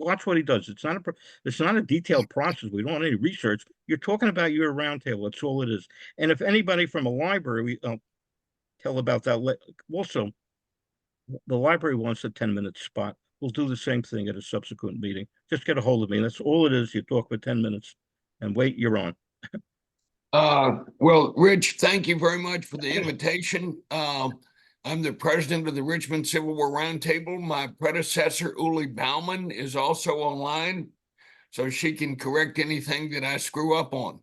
watch what he does. It's not a detailed process. We don't want any research. You're talking about your roundtable. That's all it is. And if anybody from a library, I'll tell about that. Also, the library wants a 10-minute spot. We'll do the same thing at a subsequent meeting. Just get a hold of me. That's all it is. You talk for 10 minutes and wait, you're on. Well, Rich, thank you very much for the invitation. I'm the president of the Richmond Civil War Roundtable. My predecessor, Uli Bauman, is also online, so she can correct anything that I screw up on.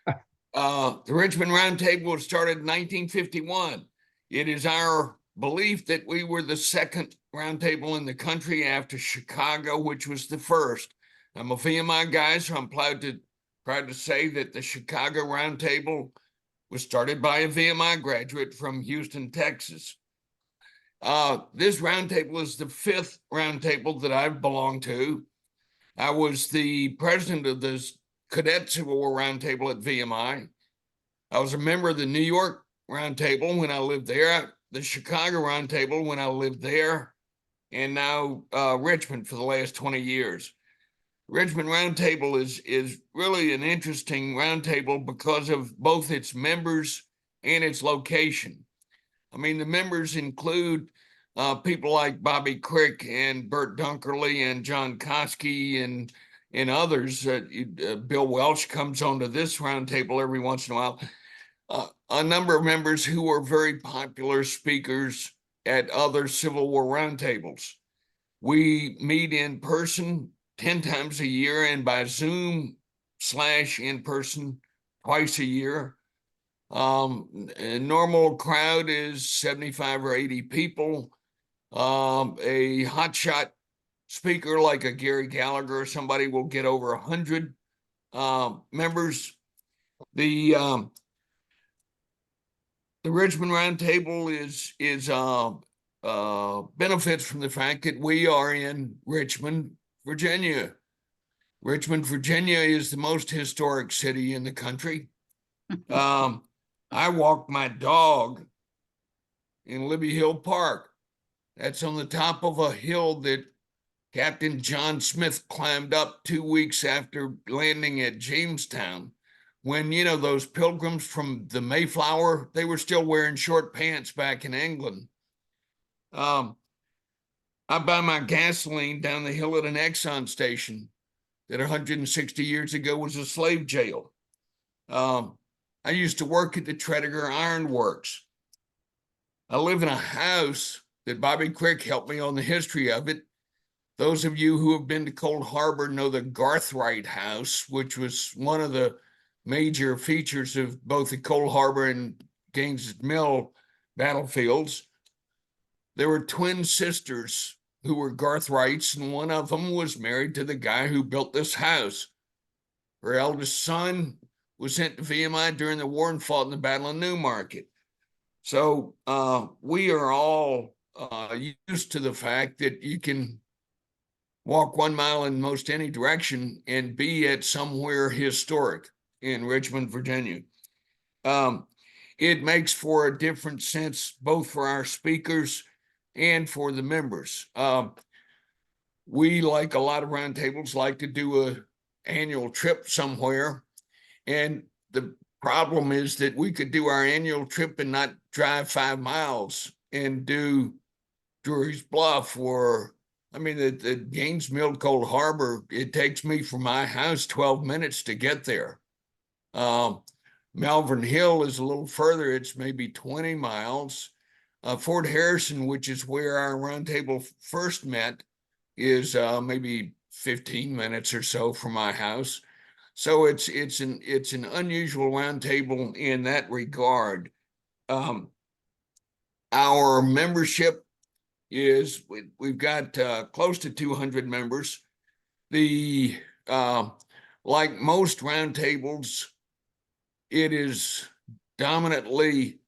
The Richmond Roundtable was started in 1951. It is our belief that we were the second roundtable in the country after Chicago, which was the first. I'm a VMI guy, so I'm proud to say that the Chicago Roundtable was started by a VMI graduate from Houston, Texas. This roundtable is the fifth roundtable that I've belonged to. I was the president of the Cadet Civil War Roundtable at VMI. I was a member of the New York Roundtable when I lived there, the Chicago Roundtable when I lived there, and now Richmond for the last 20 years. Richmond Roundtable is really an interesting roundtable because of both its members and its location. I mean, the members include people like Bobby Crick and Bert Dunkerley and John Koski and others. Bill Welch comes onto this roundtable every once in a while. A number of members who are very popular speakers at other Civil War roundtables. We meet in person 10 times a year and by Zoom / in person twice a year. A normal crowd is 75 or 80 people. A hotshot speaker like a Gary Gallagher or somebody will get over 100 members. The Richmond Roundtable benefits from the fact that we are in Richmond, Virginia. Richmond, Virginia is the most historic city in the country. I walk my dog in Libby Hill Park. That's on the top of a hill that Captain John Smith climbed up 2 weeks after landing at Jamestown. When, those pilgrims from the Mayflower, they were still wearing short pants back in England. I buy my gasoline down the hill at an Exxon station that 160 years ago was a slave jail. I used to work at the Tredegar Iron Works. I live in a house that Bobby Crick helped me on the history of it. Those of you who have been to Cold Harbor know the Garthright House, which was one of the major features of both the Cold Harbor and Gaines's Mill battlefields. There were twin sisters who were Garthrights, and one of them was married to the guy who built this house. Her eldest son was sent to VMI during the war and fought in the Battle of Newmarket. So we are all used to the fact that you can walk 1 mile in most any direction and be at somewhere historic in Richmond, Virginia. It makes for a different sense, both for our speakers and for the members. We, like a lot of roundtables, like to do an annual trip somewhere. And the problem is that we could do our annual trip and not drive 5 miles and do Drury's Bluff or, the Gaines Mill Cold Harbor. It takes me from my house 12 minutes to get there. Malvern Hill is a little further. It's maybe 20 miles. Fort Harrison, which is where our roundtable first met, is maybe 15 minutes or so from my house. So it's an unusual roundtable in that regard. Our membership is we've got close to 200 members. The like most roundtables, it is dominantly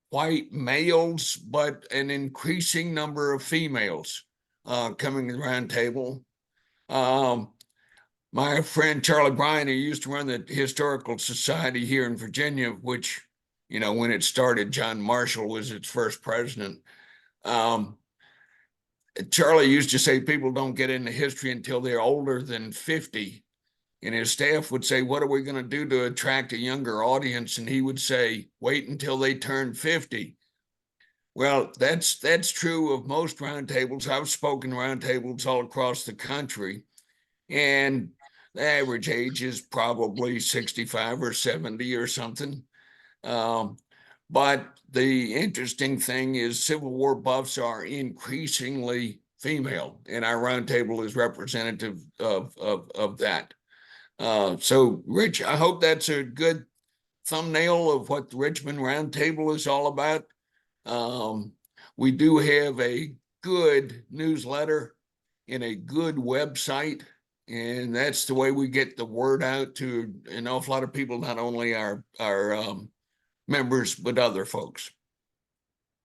white males, but an increasing number of females coming to the roundtable. My friend Charlie Bryan, who used to run the Historical Society here in Virginia, which, when it started, John Marshall was its first president. Charlie used to say people don't get into history until they're older than 50. And his staff would say, what are we going to do to attract a younger audience? And he would say, wait until they turn 50. Well, that's true of most roundtables. I've spoken roundtables all across the country, and the average age is probably 65 or 70 or something. But the interesting thing is Civil War buffs are increasingly female, and our roundtable is representative of that. So, Rich, I hope that's a good thumbnail of what the Richmond Roundtable is all about. We do have a good newsletter and a good website, and that's the way we get the word out to an awful lot of people, not only our members, but other folks.